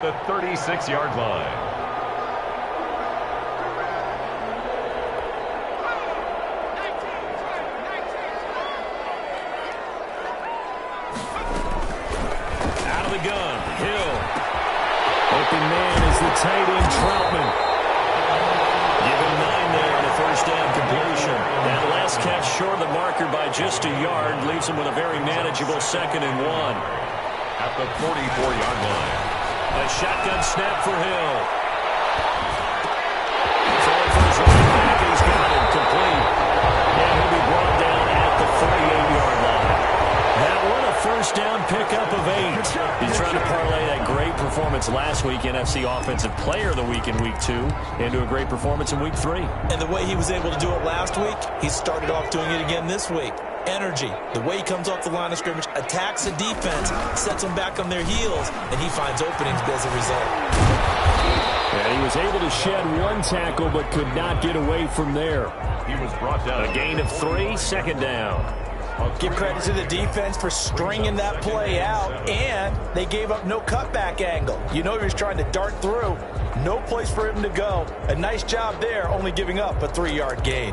The 36-yard line. Out of the gun, Hill. Open man is the tight end, Troutman. Give him 9 there on a first down completion. That last catch short of the marker by just a yard leaves him with a very manageable 2nd and 1. At the 44-yard line. A shotgun snap for Hill. Throwing for his running back, and he's got it complete. And he'll be brought down at the 38-yard line. That one a first down pickup of 8. He's trying to parlay that great performance last week, NFC Offensive Player of the Week in Week 2, into a great performance in Week 3. And the way he was able to do it last week, he started off doing it again this week. Energy, the way he comes off the line of scrimmage, attacks the defense, sets them back on their heels, and he finds openings as a result. And he was able to shed 1 tackle but could not get away from there. He was brought down. A gain of 3, 2nd down. Give credit to the defense for stringing that play out, and they gave up no cutback angle. You know he was trying to dart through. No place for him to go. A nice job there, only giving up a 3-yard gain.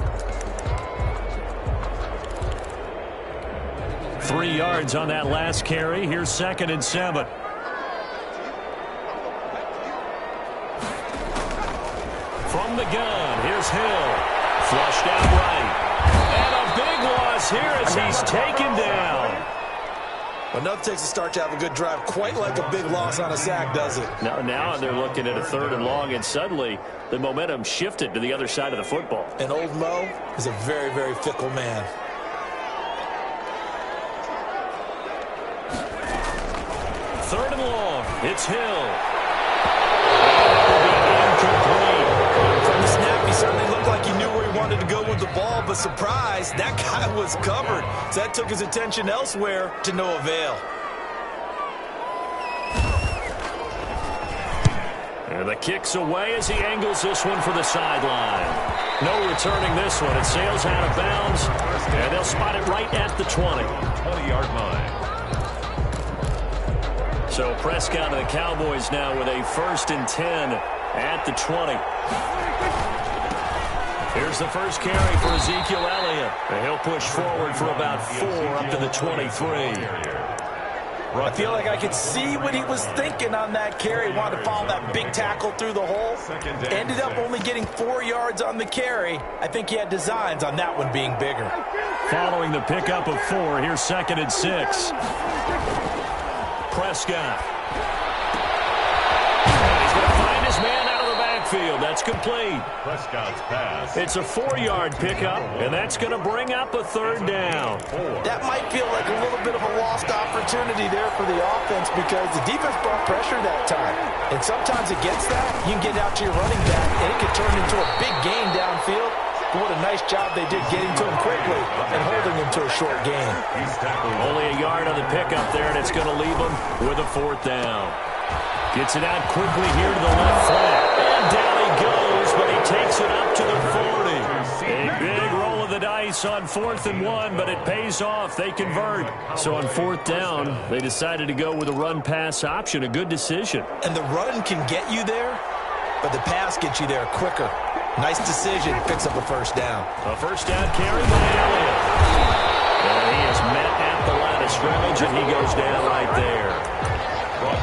3 yards on that last carry. Here's 2nd and 7. From the gun, here's Hill. Flushed out right. And a big loss here as he's taken down. Well, nothing takes a start to have a good drive quite like a big loss on a sack, does it? Now they're looking at a 3rd and long, and suddenly the momentum shifted to the other side of the football. And old Mo is a very, very fickle man. 3rd and long. It's Hill. Incomplete. From the snap, he certainly looked like he knew where he wanted to go with the ball, but surprise, that guy was covered. So that took his attention elsewhere to no avail. And the kick's away as he angles this one for the sideline. No returning this one. It sails out of bounds, and they'll spot it right at the 20. 20-yard line. So Prescott and the Cowboys now with a 1st and 10 at the 20. Here's the first carry for Ezekiel Elliott. And he'll push forward for about 4 up to the 23. I feel like I could see what he was thinking on that carry. Wanted to follow that big tackle through the hole. Ended up only getting 4 yards on the carry. I think he had designs on that one being bigger. Following the pickup of 4, here's 2nd and 6. Prescott. And he's going to find his man out of the backfield. That's complete. Prescott's pass. It's a 4-yard pickup, and that's going to bring up a 3rd down. That might feel like a little bit of a lost opportunity there for the offense because the defense brought pressure that time. And sometimes against that, you can get out to your running back, and it could turn into a big gain downfield. What a nice job they did getting to him quickly and holding him to a short gain. Only a yard on the pickup there, and it's going to leave him with a 4th down. Gets it out quickly here to the left flat. And down he goes, but he takes it up to the 40. A big roll of the dice on 4th and 1, but it pays off. They convert. So on 4th down, they decided to go with a run-pass option. A good decision. And the run can get you there, but the pass gets you there quicker. Nice decision. Picks up a 1st down. A 1st down carry by Elliott. And he is met at the line of scrimmage, and he goes down right there.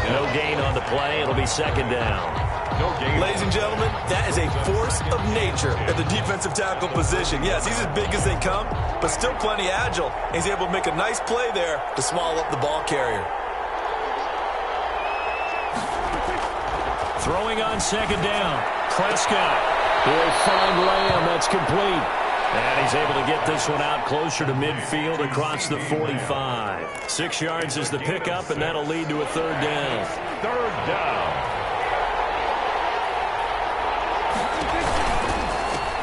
No gain on the play. It'll be 2nd down. No gain. Ladies and gentlemen, that is a force of nature at the defensive tackle position. Yes, he's as big as they come, but still plenty agile. He's able to make a nice play there to swallow up the ball carrier. Throwing on 2nd down. Prescott. He'll find Lamb. That's complete. And he's able to get this one out closer to midfield across the 45. 6 yards is the pickup, and that'll lead to a 3rd down. 3rd down.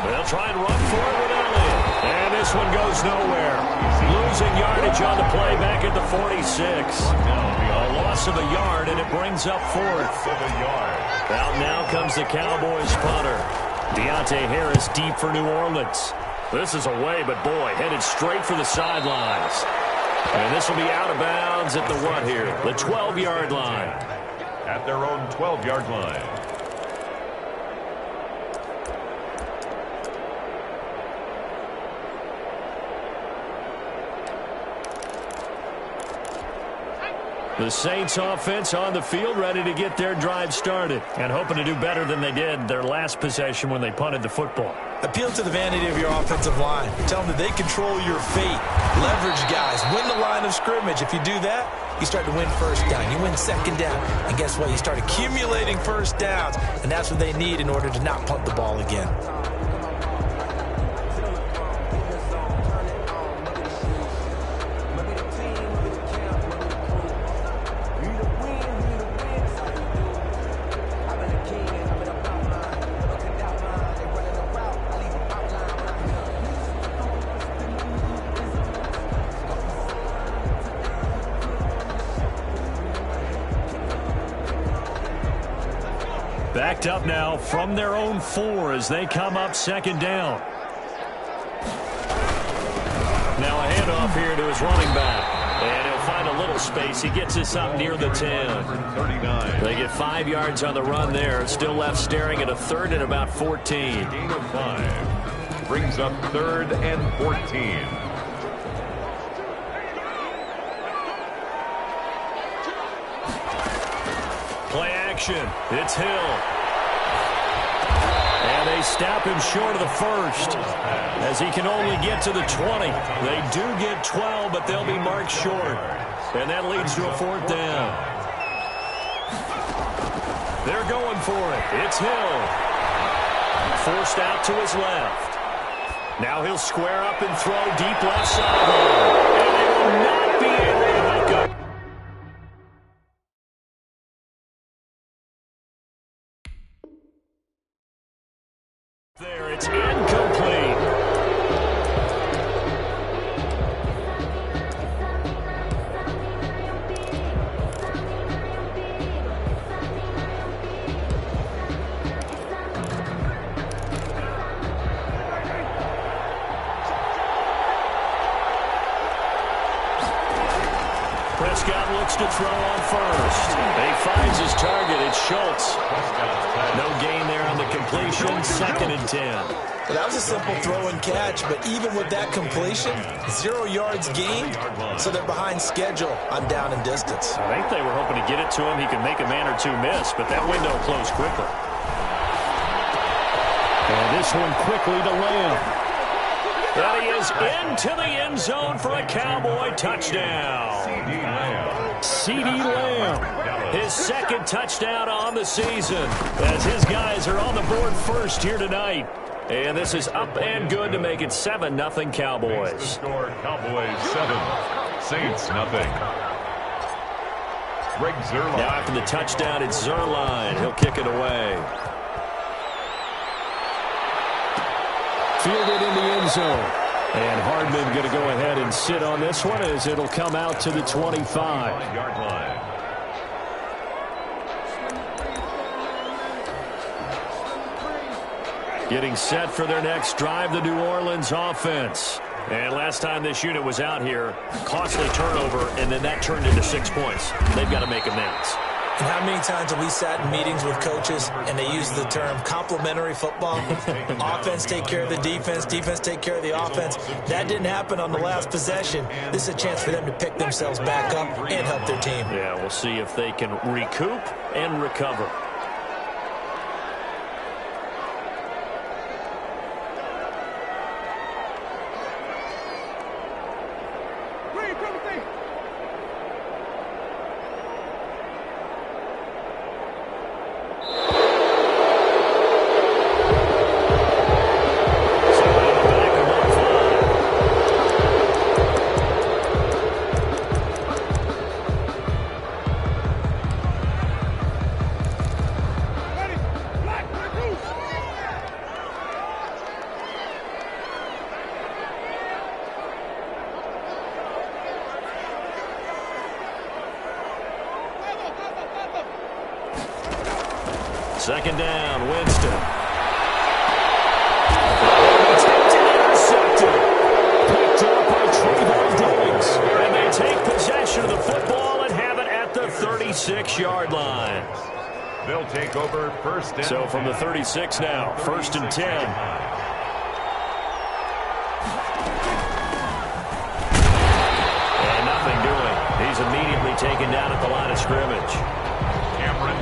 They'll try and run for it with Elliott. And this one goes nowhere. Losing yardage on the play back at the 46. A loss of a yard, and it brings up 4th. Out now comes the Cowboys punter. Deontay Harris deep for New Orleans. This is away, but boy, headed straight for the sidelines. And this will be out of bounds at the what here? The 12-yard line. at their own 12-yard line. The Saints offense on the field, ready to get their drive started and hoping to do better than they did their last possession when they punted the football. Appeal to the vanity of your offensive line. Tell them that they control your fate. Leverage guys. Win the line of scrimmage. If you do that, you start to win first down. You win second down. And guess what? You start accumulating first downs. And that's what they need in order to not punt the ball again. Backed up now from their own 4 as they come up second down. Now a handoff here to his running back. And he'll find a little space. He gets us up near the 10. 39. They get 5 yards on the run there. Still left staring at a third and about 14. Gain of 5. Brings up 3rd and 14. Play action. It's Hill. And they stop him short of the first as he can only get to the 20. They do get 12, but they'll be marked short. And that leads to a 4th down. They're going for it. It's Hill. Forced out to his left. Now he'll square up and throw deep left sideline. And they will not be able to hook up. There, it's incomplete. Prescott looks to throw on first. He finds his target. It's Schultz. No gain there on the completion. 2nd and 10. Well, that was a simple throw and catch, but even with that completion, 0 yards gained, so they're behind schedule on down and distance. I think they were hoping to get it to him. He could make a man or two miss, but that window closed quickly. And this one quickly to Lamb. And he is into the end zone for a Cowboy touchdown. CeeDee Lamb, his 2nd touchdown on the season as his guys are on the board first here tonight. And this is up and good to make it 7-0 Cowboys. The score, Cowboys 7, Saints nothing. Greg Zuerlein. Now after the touchdown, it's Zuerlein. He'll kick it away. Fielded in the end zone. And Hardman going to go ahead and sit on this one as it'll come out to the 25. 5-yard line. Getting set for their next drive, the New Orleans offense. And last time this unit was out here, costly turnover, and then that turned into 6 points. They've got to make amends. And how many times have we sat in meetings with coaches and they use the term complementary football? Offense take care of the defense, defense take care of the offense. That didn't happen on the last possession. This is a chance for them to pick themselves back up and help their team. Yeah, we'll see if they can recoup and recover. Second down, Winston. Intercepted. Picked up by Trayvon Diggs. And they take possession of the football and have it at the 30. 36-yard line. They'll take over first down. So from the 36 now, first and 10. And nothing doing. He's immediately taken down at the line of scrimmage.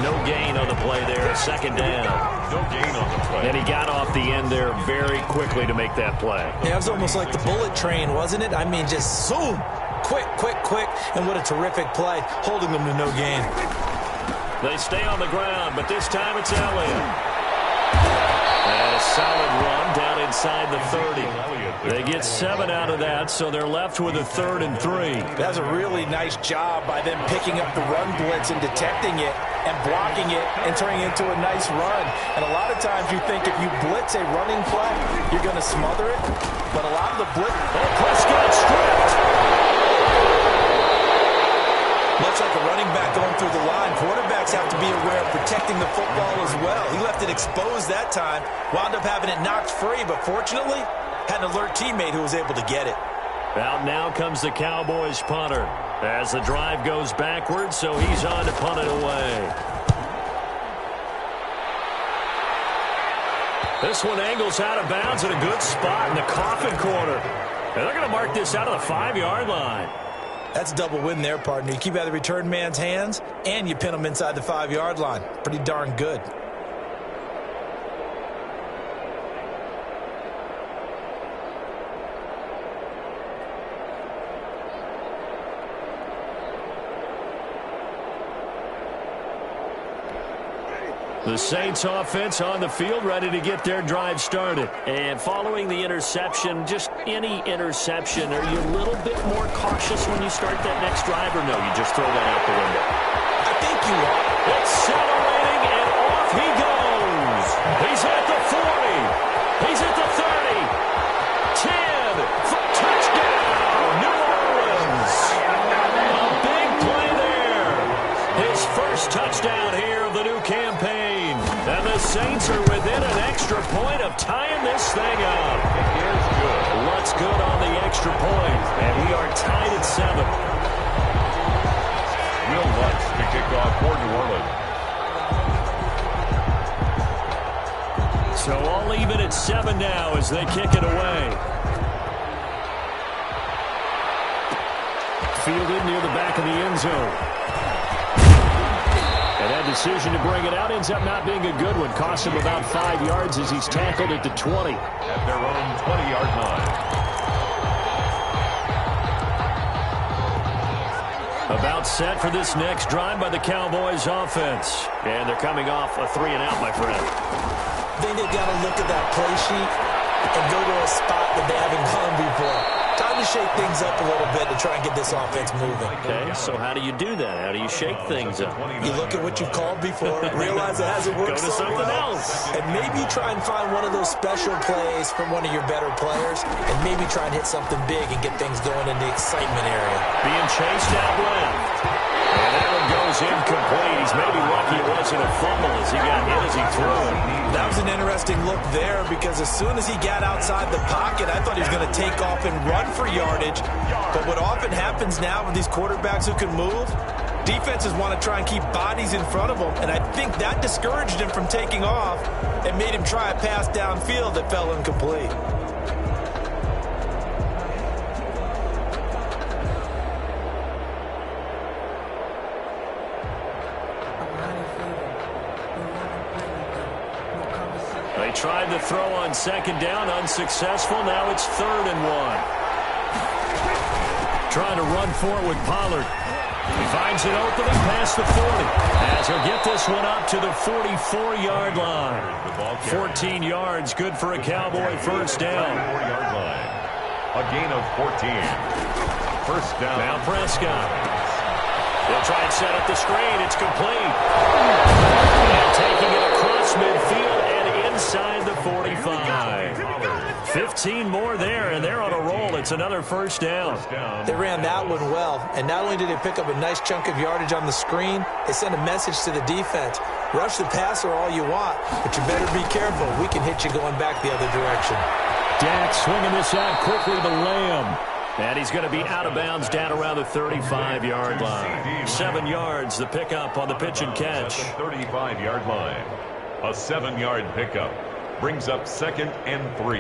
No gain on the play there, second down. No gain on the play. And he got off the end there very quickly to make that play. Yeah, it was almost like the bullet train, wasn't it? I mean, just zoom. Quick, quick, quick. And what a terrific play, holding them to no gain. They stay on the ground, but this time it's Elliott. And a solid run down inside the 30. They get 7 out of that, so they're left with a 3rd and 3. That's a really nice job by them picking up the run blitz and detecting it and blocking it and turning it into a nice run. And a lot of times you think if you blitz a running play, you're going to smother it. But a lot of the blitz... Oh, Prescott stripped. Much like a running back going through the line, quarterbacks have to be aware of protecting the football as well. He left it exposed that time, wound up having it knocked free, but fortunately, had an alert teammate who was able to get it. Out now comes the Cowboys punter as the drive goes backwards, so he's on to punt it away. This one angles out of bounds at a good spot in the coffin corner. And they're going to mark this out of the 5-yard line. That's a double win there, partner. You keep out of the return man's hands, and you pin him inside the 5-yard line. Pretty darn good. The Saints offense on the field, ready to get their drive started. And following the interception, just any interception, are you a little bit more cautious when you start that next drive, or no, you just throw that out the window? I think you are. Accelerating, and off he goes. He's at the 40. He's at the 30. 10. Touchdown, New Orleans. A big play there. His first touchdown here of the new campaign. And the Saints are within an extra point of tying this thing up. Here's good. What's good on the extra point? And we are tied at 7. Will Lutz to kick off for New Orleans. So all even at 7 now as they kick it away. Fielded near the back of the end zone. And that decision to bring it out ends up not being a good one. Costs him about 5 yards as he's tackled at the 20. At their own 20-yard line. About set for this next drive by the Cowboys offense. And they're coming off a 3-and-out, my friend. I think they've got to look at that play sheet and go to a spot that they haven't gone before. Time to shake things up a little bit to try and get this offense moving. Okay, so how do you do that? How do you shake things up? You look at what you've called before, realize it hasn't worked Go to so something well, else. and maybe try and find one of those special plays from one of your better players, and maybe try and hit something big and get things going in the excitement area. Being chased out left. And that one goes incomplete. He's maybe lucky it wasn't a fumble as he got hit as he threw it. That was an interesting look there because as soon as he got outside the pocket, I thought he was going to take off and run for yardage. But what often happens now with these quarterbacks who can move, defenses want to try and keep bodies in front of them. And I think that discouraged him from taking off and made him try a pass downfield that fell incomplete. They tried to throw on second down, unsuccessful. Now it's 3rd and 1. Trying to run for it with Pollard. He finds it opening past the 40. As he'll get this one up to the 44-yard line. 14 yards, good for a Cowboy first down. 44-yard line. A gain of 14. First down. Now Prescott. They'll try and set up the screen. It's complete. And taking it across midfield and inside the 45. 15 more there, and they're on a roll. It's another first down. They ran that one well, and not only did they pick up a nice chunk of yardage on the screen, they sent a message to the defense. Rush the passer all you want, but you better be careful. We can hit you going back the other direction. Dak swinging this out quickly to Lamb. And he's going to be out of bounds down around the 35-yard line. 7 yards, the pickup on the pitch and catch. At the 35-yard line. A 7-yard pickup brings up 2nd and 3.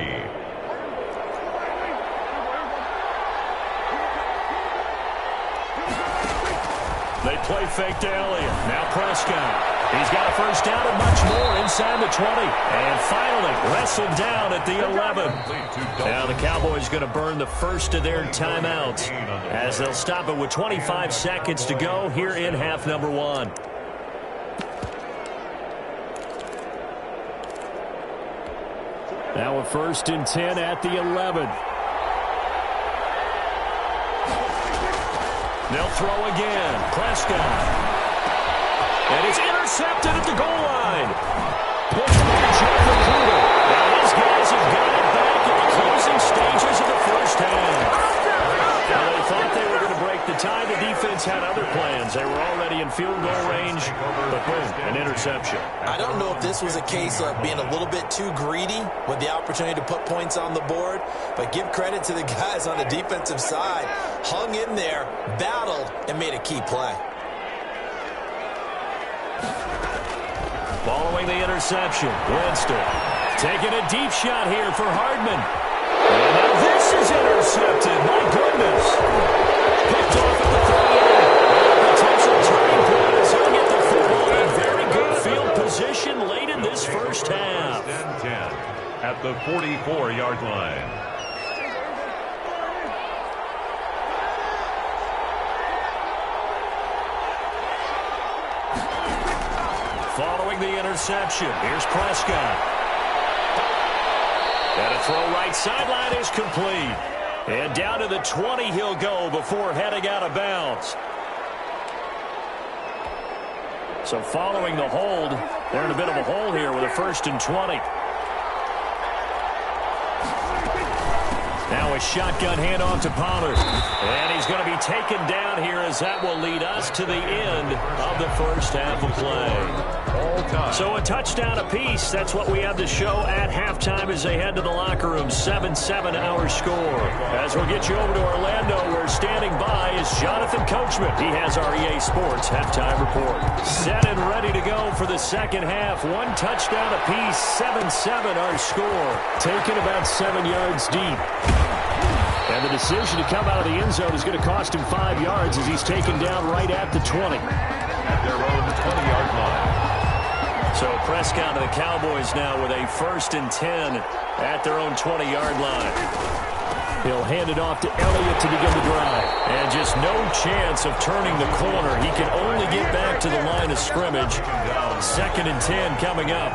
They play fake to Elliott. Now Prescott. He's got a first down and much more inside the 20. And finally wrestled down at the 11. Now the Cowboys going to burn the first of their timeouts as they'll stop it with 25 seconds to go here in half number 1. Now a 1st and 10 at the 11. They'll throw again. Prescott. And it's intercepted at the goal line. Pushed by Jeff Okudah. Now his guys have got it back in the closing stages of the first half. Now they thought they were going to break the tie. The defense had other plans. They were already in field goal range, but boom, an interception. I don't know if this was a case of being a little bit too greedy with the opportunity to put points on the board, but give credit to the guys on the defensive side. Hung in there, battled, and made a key play. Following the interception, Winston taking a deep shot here for Hardman. And now this is intercepted. My goodness. Picked off at the 38. Potential turning point as he'll get the football in very good field position late in this first half. 1st and 10 at the 44-yard line. Following the interception, here's Prescott. And a throw right sideline is complete. And down to the 20 he'll go before heading out of bounds. So following the hold, they're in a bit of a hole here with a 1st and 20. Now a shotgun handoff to Pollard. And he's going to be taken down here as that will lead us to the end of the first half of play. So a touchdown apiece. That's what we have to show at halftime as they head to the locker room. 7-7 our score. As we'll get you over to Orlando, where standing by is Jonathan Coachman. He has our EA Sports halftime report. Set and ready to go for the second half. 1 touchdown apiece. 7-7 our score. Taken about 7 yards deep. And the decision to come out of the end zone is going to cost him 5 yards as he's taken down right at the 20. At their own 20-yard line. So Prescott to the Cowboys now with a 1st and 10 at their own 20-yard line. He'll hand it off to Elliott to begin the drive. And just no chance of turning the corner. He can only get back to the line of scrimmage. 2nd and 10 coming up.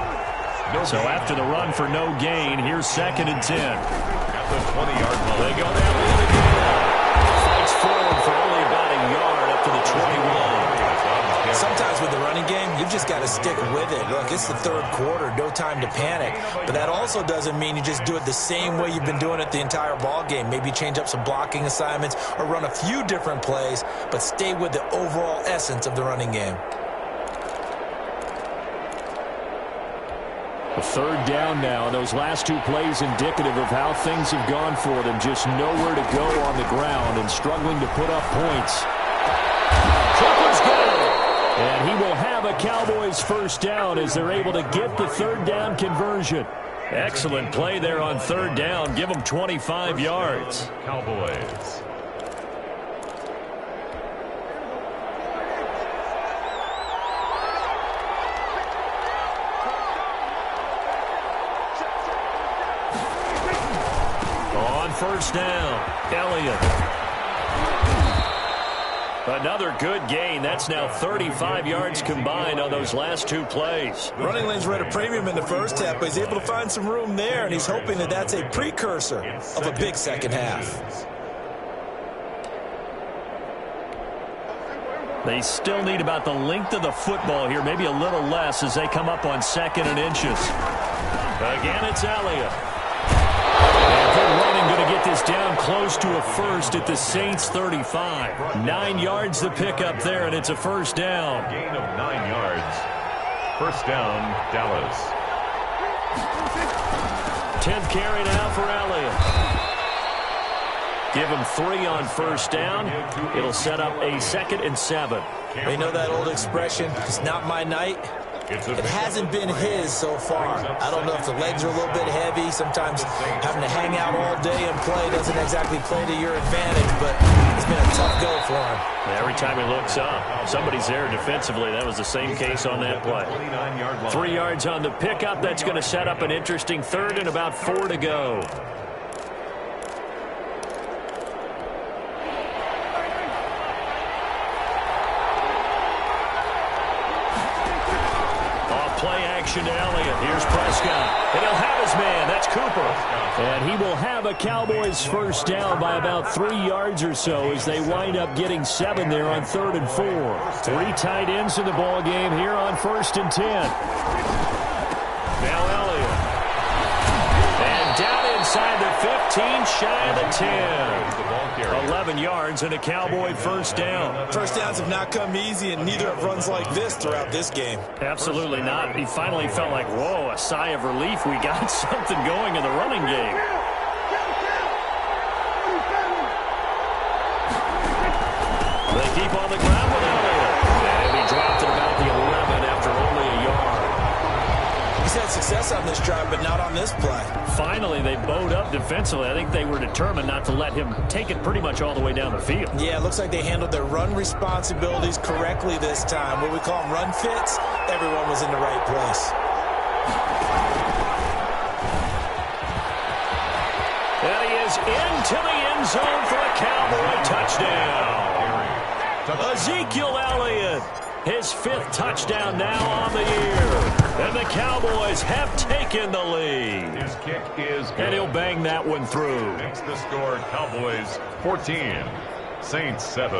So after the run for no gain, here's 2nd and 10. At the 20-yard line. They go down the other again. Fights forward for only about a yard up to the 21. Sometimes with the running game, you've just got to stick with it. Look, it's the 3rd quarter, no time to panic. But that also doesn't mean you just do it the same way you've been doing it the entire ball game. Maybe change up some blocking assignments or run a few different plays, but stay with the overall essence of the running game. A 3rd down now, and those last 2 plays indicative of how things have gone for them. Just nowhere to go on the ground and struggling to put up points. Clippers go. And he will have a Cowboys first down as they're able to get the 3rd down conversion. Excellent play there on 3rd down. Give them 25 yards. Cowboys. On 1st down, Elliott. Another good gain. That's now 35 yards combined on those last 2 plays. Running lanes were at a premium in the first half, but he's able to find some room there, and he's hoping that that's a precursor of a big second half. They still need about the length of the football here, maybe a little less as they come up on 2nd and inches. Again, it's Elliott. And good running, going to get this down close to a 1st at the Saints 35. 9 yards the pickup there, and it's a 1st down. Gain of 9 yards. 1st down, Dallas. 10th carry now for Elliott. Give him 3 on first down. It'll set up a 2nd and 7. You know that old expression, it's not my night? It hasn't been his so far. I don't know if the legs are a little bit heavy. Sometimes having to hang out all day and play doesn't exactly play to your advantage, but it's been a tough go for him. Every time he looks up, somebody's there defensively. That was the same case on that play. 3 yards on the pickup. That's going to set up an interesting 3rd and about 4 to go. Play action to Elliott. Here's Prescott. And he'll have his man. That's Cooper. And he will have a Cowboys first down by about 3 yards or so as they wind up getting 7 there on 3rd and 4. 3 tight ends in the ball game here on 1st and 10. Now Elliott. And down inside the 15, shy of the 10. 11 yards and a Cowboy first down. First downs have not come easy, and neither have runs like this throughout this game. Absolutely not. He finally felt like, whoa, a sigh of relief. We got something going in the running game. They keep on the ground with Elliott. And he dropped at about the 11 after only a yard. He's had success on this drive, but not on this play. Finally, they bowed up defensively. I think they were determined not to let him take it pretty much all the way down the field. Yeah, it looks like they handled their run responsibilities correctly this time. What we call them run fits, everyone was in the right place. And he is into the end zone for a Cowboy touchdown. Ezekiel Elliott, his 5th touchdown now on the year. And the Cowboys have taken the lead. His kick is good. And he'll bang that one through. Makes the score Cowboys 14, Saints 7.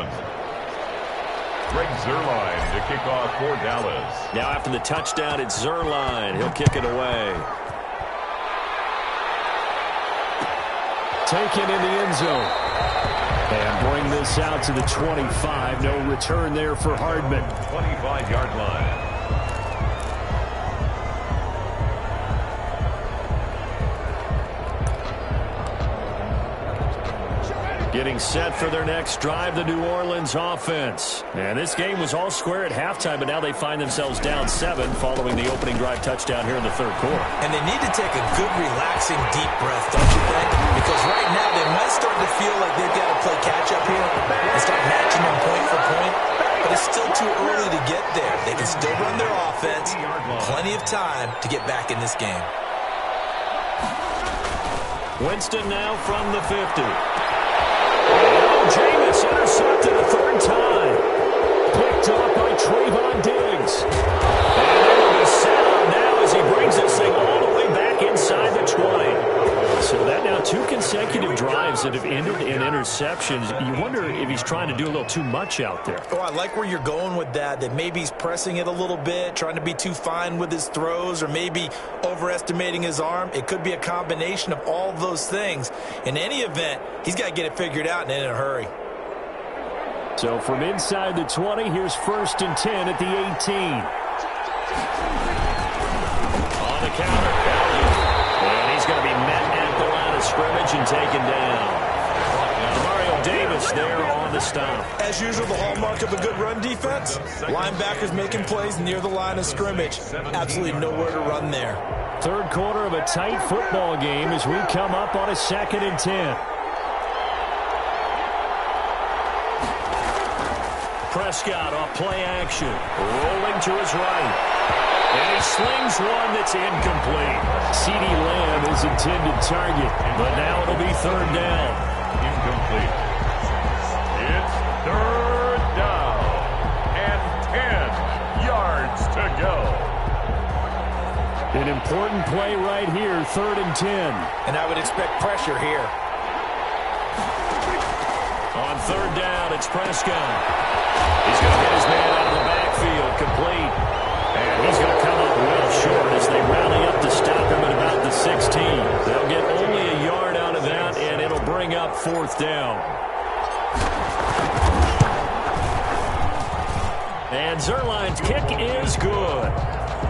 Greg Zuerlein to kick off for Dallas. Now after the touchdown, it's Zuerlein. He'll kick it away. Taken in the end zone. And bring this out to the 25. No return there for Hardman. 25-yard line. Getting set for their next drive, the New Orleans offense. And this game was all square at halftime, but now they find themselves down 7 following the opening drive touchdown here in the 3rd quarter. And they need to take a good, relaxing, deep breath, don't you think? Because right now they might start to feel like they've got to play catch-up here and start matching them point for point. But it's still too early to get there. They can still run their offense. Plenty of time to get back in this game. Winston now from the 50. Jameis intercepted a 3rd time. Picked up by Trayvon Diggs. And they will be set up now as he brings this thing all the way back inside the 20. So that now 2 consecutive drives that have ended in interceptions. You wonder if he's trying to do a little too much out there. Oh, I like where you're going with that maybe he's pressing it a little bit, trying to be too fine with his throws, or maybe overestimating his arm. It could be a combination of all of those things. In any event, he's got to get it figured out and in a hurry. So from inside the 20, here's 1st and 10 at the 18. On the counter, and he's going to be met at the line of scrimmage and taken down. Mario Davis there on the stop. As usual, the hallmark of a good run defense, linebackers making plays near the line of scrimmage. Absolutely nowhere to run there. 3rd quarter of a tight football game as we come up on a 2nd and 10. Prescott off play action, rolling to his right. And he slings one that's incomplete. CeeDee Lamb is intended target, but now it'll be 3rd down. Incomplete. It's 3rd down and 10 yards to go. An important play right here, 3rd and 10. And I would expect pressure here. On 3rd down, it's Prescott. He's going to get his man out of the backfield, complete. And he's going to come up well short as they rally up to stop him at about the 16. They'll get only a yard out of that, and it'll bring up 4th down. And Zuerlein's kick is good.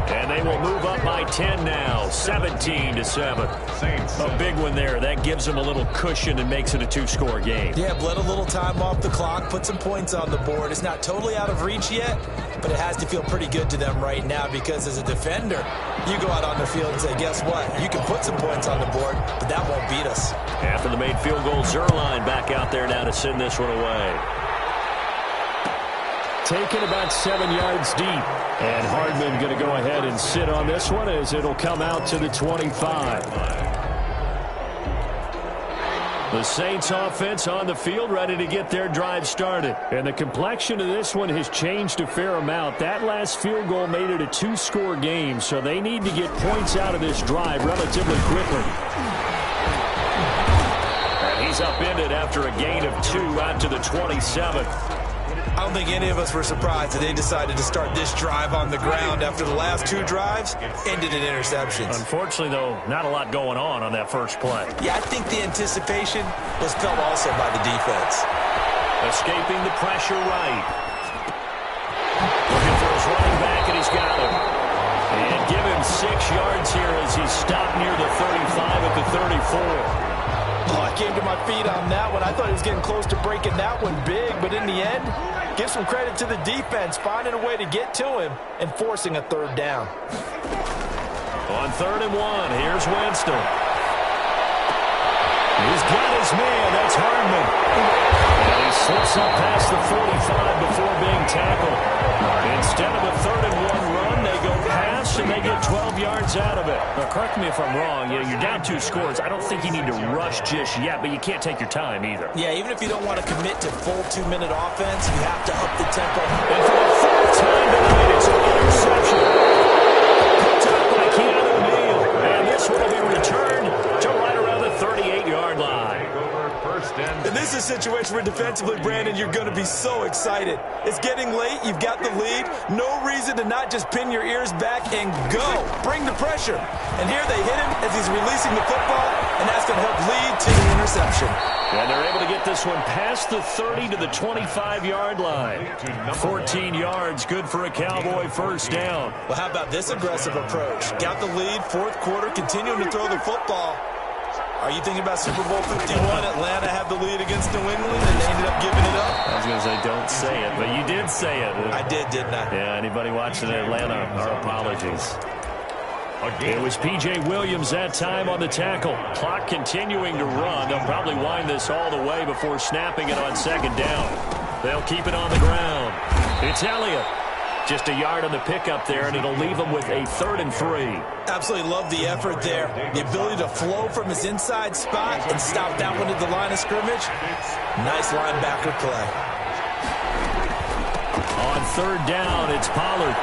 And they will move up by by 10 now, 17-7. Saints. A big one there. That gives them a little cushion and makes it a two-score game. Yeah, bled a little time off the clock, put some points on the board. It's not totally out of reach yet, but it has to feel pretty good to them right now because as a defender, you go out on the field and say, guess what? You can put some points on the board, but that won't beat us. After the made field goal, Zuerlein back out there now to send this one away. Taken about 7 yards deep. And Hardman going to go ahead and sit on this one as it'll come out to the 25. The Saints offense on the field ready to get their drive started. And the complexion of this one has changed a fair amount. That last field goal made it a two-score game, so they need to get points out of this drive relatively quickly. And he's upended after a gain of 2 out to the 27. I don't think any of us were surprised that they decided to start this drive on the ground after the last 2 drives ended in interceptions. Unfortunately, though, not a lot going on that first play. Yeah, I think the anticipation was felt also by the defense. Escaping the pressure right. Looking for his running back, and he's got him. And give him 6 yards here as he's stopped near the 35 at the 34. Oh, I came to my feet on that one. I thought he was getting close to breaking that one big, but in the end, give some credit to the defense, finding a way to get to him and forcing a third down. On 3rd and 1, here's Winston. He's got his man, that's Hardman. And he slips up past the 45 before being tackled. Instead of a 3rd and 1 run, they go pass and they get 12 yards out of it. Now, correct me if I'm wrong. You're down 2 scores. I don't think you need to rush just yet, but you can't take your time either. Yeah, even if you don't want to commit to full 2-minute offense, you have to up the tempo. And for the 4th time tonight, it's an interception. Picked up by Keanu Neal. And this one will be returned to right around the 38-yard line. And this is a situation where defensively, Brandon, you're going to be so excited. It's getting late. You've got the lead. No reason to not just pin your ears back and go. Bring the pressure. And here they hit him as he's releasing the football, and that's going to help lead to the interception. And they're able to get this one past the 30 to the 25-yard line. 14 yards, good for a Cowboy first down. Well, how about this aggressive approach? Got the lead, 4th quarter, continuing to throw the football. Are you thinking about Super Bowl 51? Atlanta had the lead against New England, and they ended up giving it up? I was going to say, don't say it, but you did say it. I did, didn't I? Yeah, anybody watching Atlanta, our apologies. It was P.J. Williams that time on the tackle. Clock continuing to run. They'll probably wind this all the way before snapping it on 2nd down. They'll keep it on the ground. It's Elliott. Just a yard on the pickup there, and it'll leave him with a 3rd and 3. Absolutely love the effort there. The ability to flow from his inside spot and stop that one at the line of scrimmage. Nice linebacker play. On 3rd down, it's Pollard.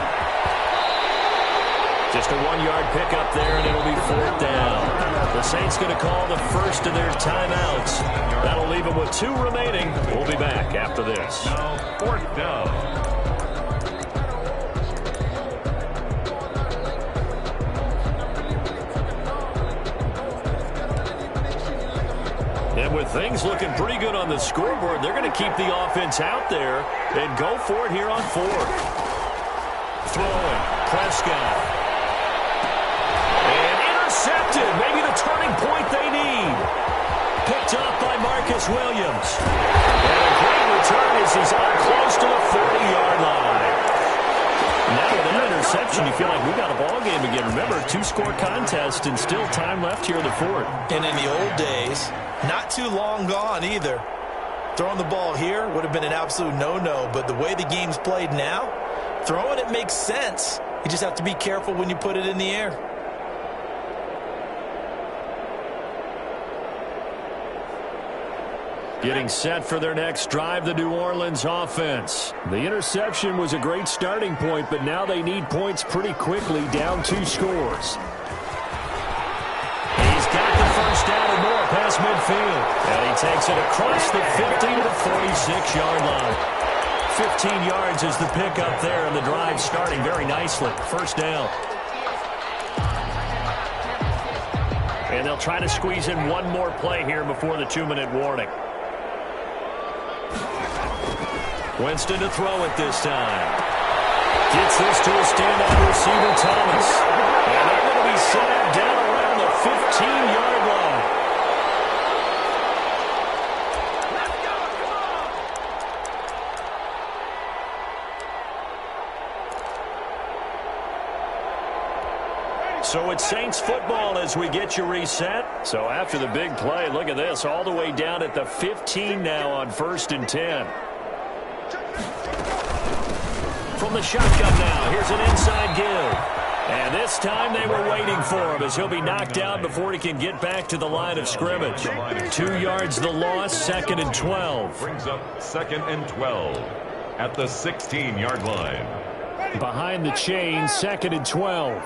Just a 1-yard pickup there, and it'll be 4th down. The Saints going to call the first of their timeouts. That'll leave them with 2 remaining. We'll be back after this. Now 4th down. And with things looking pretty good on the scoreboard, they're going to keep the offense out there and go for it here on 4th. Throwing, Prescott. And intercepted. Maybe the turning point they need. Picked up by Marcus Williams. And a great return as he's up close to the 40-yard line. Now with that interception, you feel like we got a ball game again. Remember, 2-score contest and still time left here in the 4th. And in the old days, not too long gone either. Throwing the ball here would have been an absolute no-no, but the way the game's played now, throwing it makes sense. You just have to be careful when you put it in the air. Getting set for their next drive, the New Orleans offense. The interception was a great starting point, but now they need points pretty quickly, down 2 scores. He's got the first down and more past midfield. And he takes it across the 50 to the 46-yard line. 15 yards is the pickup there, and the drive starting very nicely. First down. And they'll try to squeeze in one more play here before the 2-minute warning. Winston to throw it this time. Gets this to a standout receiver, Thomas. And they're going So it's Saints football as we get you reset. So after the big play, look at this, all the way down at the 15 now on 1st and 10. From the shotgun now, here's an inside give. And this time they were waiting for him as he'll be knocked down before he can get back to the line of scrimmage. 2 yards the loss, 2nd and 12. Brings up 2nd and 12 at the 16-yard line. Behind the chain, 2nd and 12.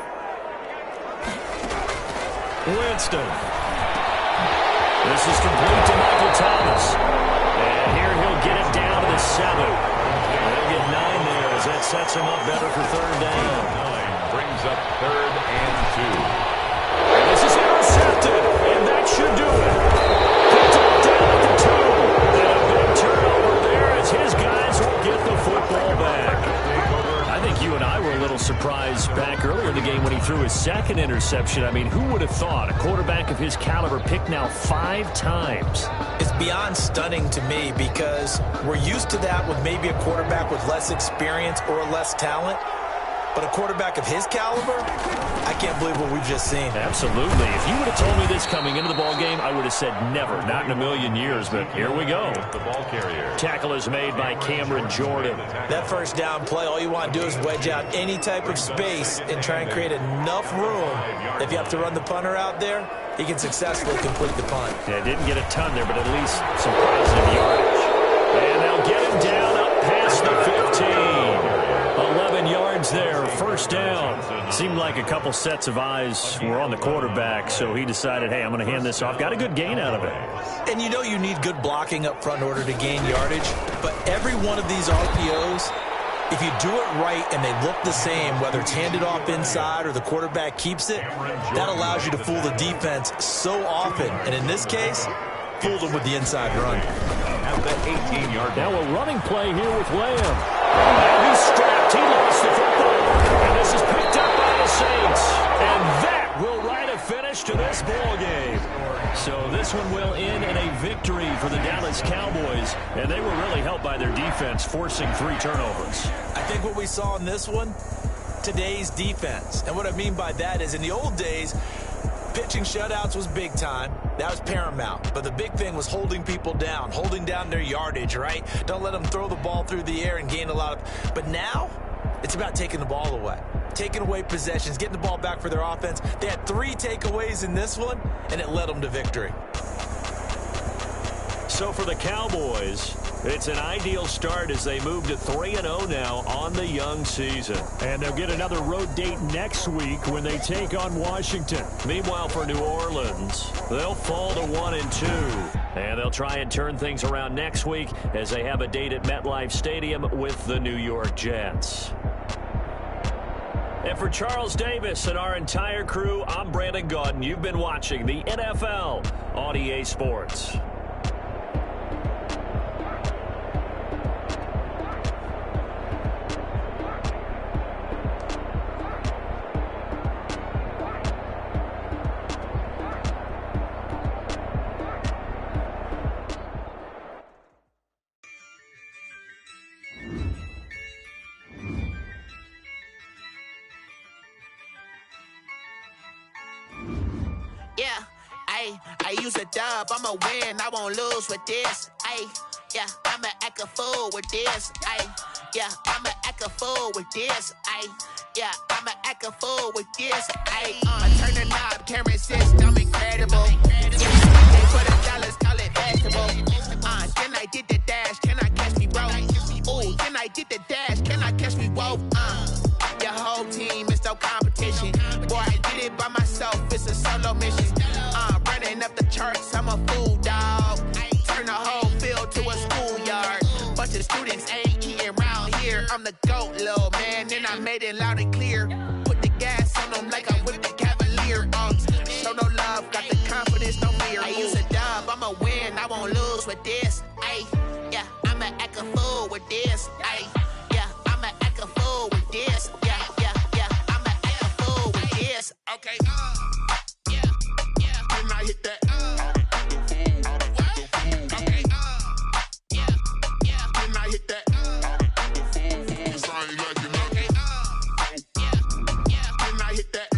Winston. This is complete to Michael Thomas. And here he'll get it down to the 7. They'll get 9 there as that sets him up better for 3rd down. 9 brings up 3rd and 2. And this is intercepted, and that should do it. Picked up down at the 2. And a big turnover there as his guys will get the football back. I think you and I were a little surprised back earlier in the game when he threw his 2nd interception. I mean, who would have thought a quarterback of his caliber picked now 5 times? It's beyond stunning to me because we're used to that with maybe a quarterback with less experience or less talent. But a quarterback of his caliber, I can't believe what we've just seen. Absolutely. If you would have told me this coming into the ball game, I would have said never, not in a million years. But here we go. The ball carrier. Tackle is made by Cameron Jordan. That 1st down play, all you want to do is wedge out any type of space and try and create enough room. If you have to run the punter out there, he can successfully complete the punt. Yeah, didn't get a ton there, but at least some positive yardage. And they'll get him down up past the 15. 11 yards there, 1st down. Seemed like a couple sets of eyes were on the quarterback, so he decided, hey, I'm going to hand this off. Got a good gain out of it. And you know you need good blocking up front in order to gain yardage, but every one of these RPOs, if you do it right and they look the same, whether it's handed off inside or the quarterback keeps it, that allows you to fool the defense so often. And in this case, fooled them with the inside run. At the 18-yard Now a running play here with Lamb. And he's strapped. He lost the football. And this is picked up by the Saints. And that will write a finish to this ball game. So this one will end in a victory for the Dallas Cowboys. And they were really helped by their defense, forcing 3 turnovers. I think what we saw in this one, today's defense. And what I mean by that is in the old days, pitching shutouts was big time. That was paramount. But the big thing was holding people down, holding down their yardage, right? Don't let them throw the ball through the air and gain a lot of... But now, it's about taking the ball away. Taking away possessions, getting the ball back for their offense. They had 3 takeaways in this one, and it led them to victory. So for the Cowboys, it's an ideal start as they move to 3-0 now on the young season. And they'll get another road date next week when they take on Washington. Meanwhile, for New Orleans, they'll fall to 1-2. And they'll try and turn things around next week as they have a date at MetLife Stadium with the New York Jets. And for Charles Davis and our entire crew, I'm Brandon Gaudin. You've been watching the NFL on EA Sports. I use a dub, I'ma win, I won't lose with this. Yeah, I'ma act a fool with this. Yeah, I'ma act a fool with this. Yeah, I'ma act a fool with this. Turn the knob, can't resist, I'm incredible. They for the dollars, call it vegetable. Then I did the dash, can I catch me, bro? Ooh, then I did the dash, can I catch me, whoa? Your whole team is no competition. Boy, I did it by myself, it's a solo mission. Running up the charts, I'm a fool, dog. Turn the whole field to a schoolyard. Bunch of students ain't eating round here. I'm the GOAT, little man, and I made it loud and clear. Put the gas on them like I'm with the Cavalier. Show no love, got the confidence, no fear. I use a dub, I'ma win, I won't lose with this. Yeah, I'ma act a fool with this. Yeah, I'ma act a fool with this. Yeah, I'ma act a fool with this. Okay, Can I hit that? Okay, Can I hit that? Can I hit that?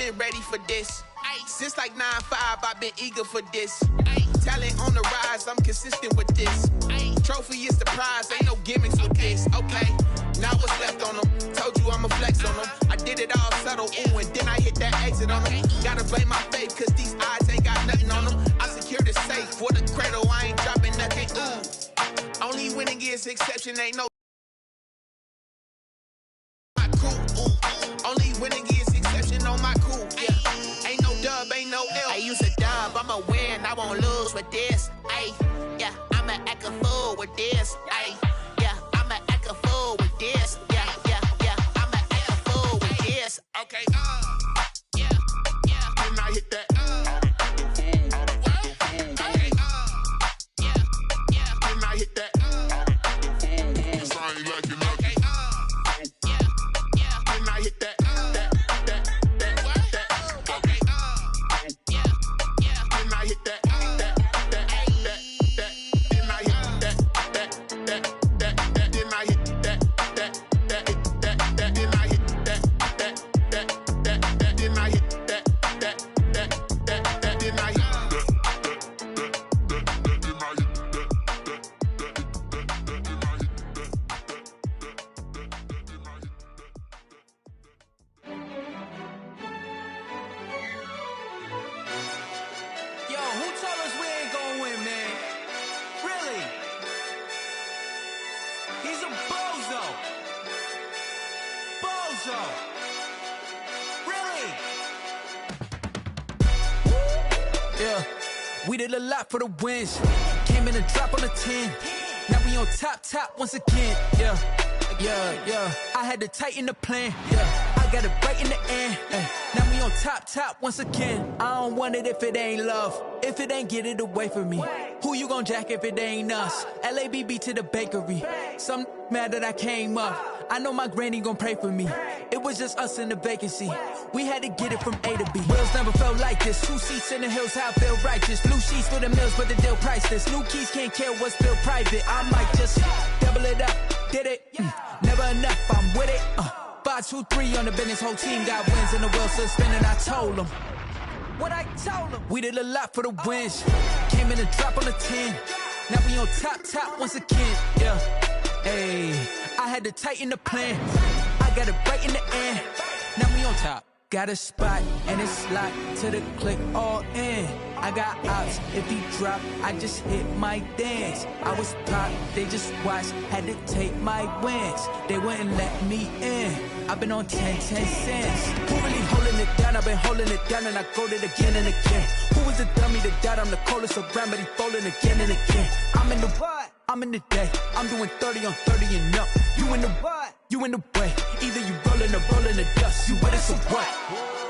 been ready for this. Since like 9-5, I've been eager for this. Talent on the rise, I'm consistent with this. Trophy is the prize, ain't no gimmicks with this. Okay, now what's left on them? Told you I'ma flex on them. I did it all subtle, ooh, and then I hit that exit on them. Gotta blame my faith, cause these odds ain't got nothing on them. I secure the safe for the cradle, I ain't dropping nothing, ooh. Only winning is exception, ain't no my crew, ooh. Only winning is exception on my crew, yeah. Ain't no dub, ain't no L. I use a dub, I'ma win, I won't lose with this. Ay, yeah, I'ma act a fool with this. Ay, yeah, I'ma act a fool with this. Yeah, yeah, yeah, I'ma act a fool with this. Okay, yeah, yeah. Then I hit that. Okay, yeah, yeah. Then I hit that. Cause I ain't like it. Okay, yeah, yeah. Then I hit that. We did a lot for the wins. Came in a drop on a 10. Now we on top once again. Yeah, yeah, yeah. I had to tighten the plan. Yeah, I got it right in the end. Now we on top once again. I don't want it if it ain't love. If it ain't, get it away from me. Who you gon' jack if it ain't us? LABB to the bakery. Some mad that I came up. I know my granny gon' pray for me. It was just us in the vacancy. We had to get it from A to B. Wheels never felt like this. 2 seats in the hills, how I feel righteous. Blue sheets for the mills, but the deal priceless. New keys can't care what's still private. I might just double it up. Did it? Never enough, I'm with it. 5, 2, 3 on the business. Whole team got wins and the wheels still spinning. I told them what I told them. We did a lot for the wins. Came in a drop on the 10. Now we on top once again. Yeah. Hey, I had to tighten the plan. I got it right in the end. Now we on top. Got a spot and it's locked to the click all in. I got ops, if he drop, I just hit my dance. I was pop, they just watched, had to take my wins. They wouldn't let me in. I've been on 10 cents. Who really holding it down? I've been holding it down and I go it again and again. Who was the dummy that died? I'm the coldest around, but he folding again and again. I'm in the what? I'm in the day. I'm doing 30 on 30 and up. You in the what? You in the way. Either you rolling or rolling the dust. You with us or what?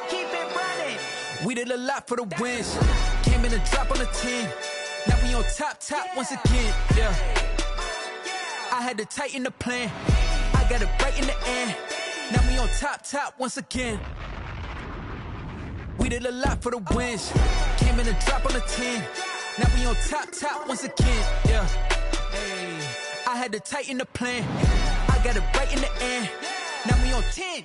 Keep it running. We did a lot for the wins. Came in a drop on the 10. Now we on top once again. Yeah. I had to tighten the plan. I got it right in the end. Now we on top once again. We did a lot for the wins. Came in a drop on the 10. Now we on top once again. Yeah. Hey, I had to tighten the plan. I got it right in the end. Now we on 10.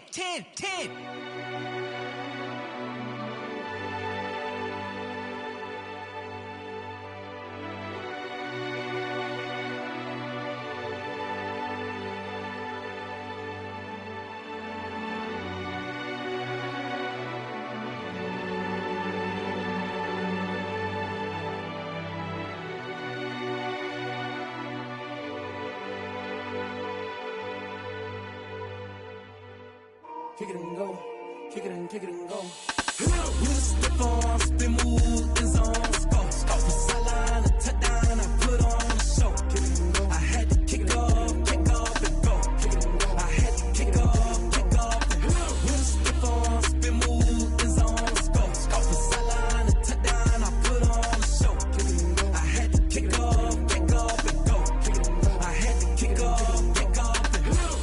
Kick it and go, kick it and go. You just step on, spin, move, and zone, go. From sideline to touchdown, I put on the show. Kick it and go. I had to kick off and go. Kick it and go. I had to kick off and go. You just step on, spin, move, and zone, go. From sideline to touchdown, I put on the show. Kick it and go. I had to kick off and go. Kick it and go. I had to kick off and go.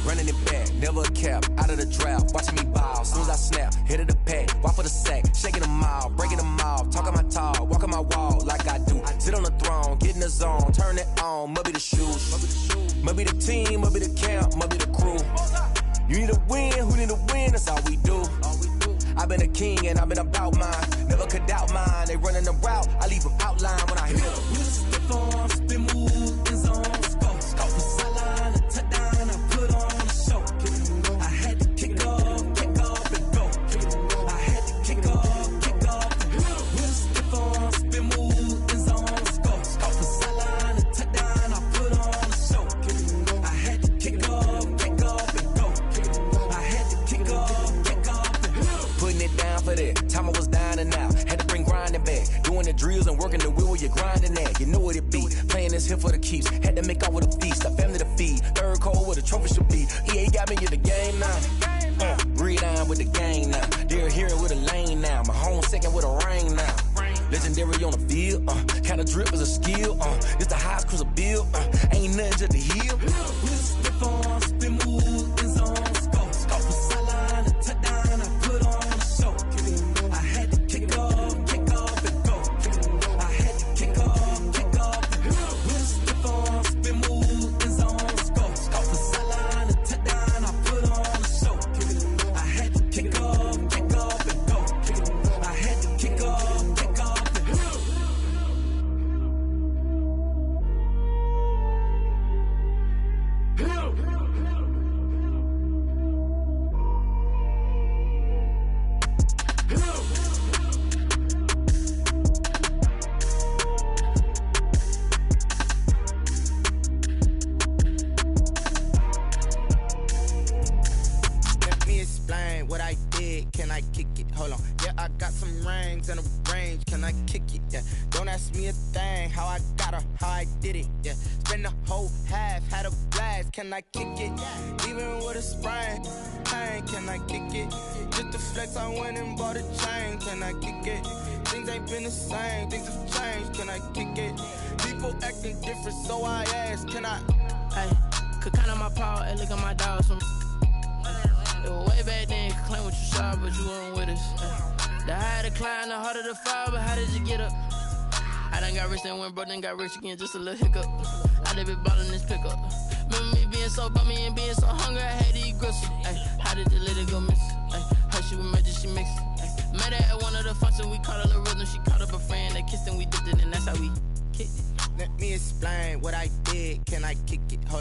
Running it back, never a cap, out of the draft. Watching me ball, soon as I snap, hit of the pack, walk for the sack, shaking them all, breaking them off, talking my talk, walking my wall like I do. Sit on the throne, get in the zone, turn it on, must be the shoes, must be the team, must be the camp, must be the crew. You need a win, who need a win, that's all we do. I've been a king and I've been about mine. Never could doubt mine. They running the route, I leave them outline when I hit them. We stiff on, spin move, in zone, scope. Scope the sideline, a touchdown, I put on a show. I had to kick off and go. I had to kick off and go. We stiff on, spin move, in zone, scope. Scope the sideline, a touchdown, I put on a show. I had to kick off and go. I had to kick off and go. Putting it down for that. Time I was down and out. Had to bring grinding back. Doing the drills and working the wheel where you're grinding at. You know what it be. Playing this here for the keeps. Had to make out with a feast. A family to feed. Third cold where the trophy should be. EA got me in the game now. Read on with the game now. They're here with a lane now. My home second with a ring now. Legendary on the field. Kind of drip is a skill. It's the highest cruiser bill. Ain't nothing just to heal. We stiff on, spin move, in zone, scope. Scope the sideline, a touchdown, I put on a show. I had to kick off and go. I had to kick off and go. We stiff on, spin move, in zone, scope. Scope the sideline, a touchdown, I put on a show. I had to kick off and go. I had to kick off and go. Let me explain what I did. Can I kick it? Hold on. Yeah, I got some rings and a range. Can I kick it? Yeah. Don't ask me a thing. How I got her, how I did it. Yeah. Spend the whole half, had a blast. Can I kick it? Even with a sprain. Hey, can I kick it? Just to flex, I went and bought a chain. Can I kick it? Things ain't been the same. Things have changed. Can I kick it? People acting different, so I asked. Can I? Hey, could count on my power, hey, look at my dogs from. It was way back then, could claim what you saw, but you weren't with us. The higher the climb, the harder the fall, but how did you get up? I done got rich and went broke, then got rich again, just a little hiccup. I done been ballin' this pickup. Remember me being so bummy and being so hungry, I had to eat gristle. Ay, how did you let it go miss? Ay, her she was magic, she mixed. Met her at one of the functions, we caught her the rhythm, she caught up a friend, they kissed and we dipped it, and that's how we kicked it. Let me explain what I did. Can I kick it? Hold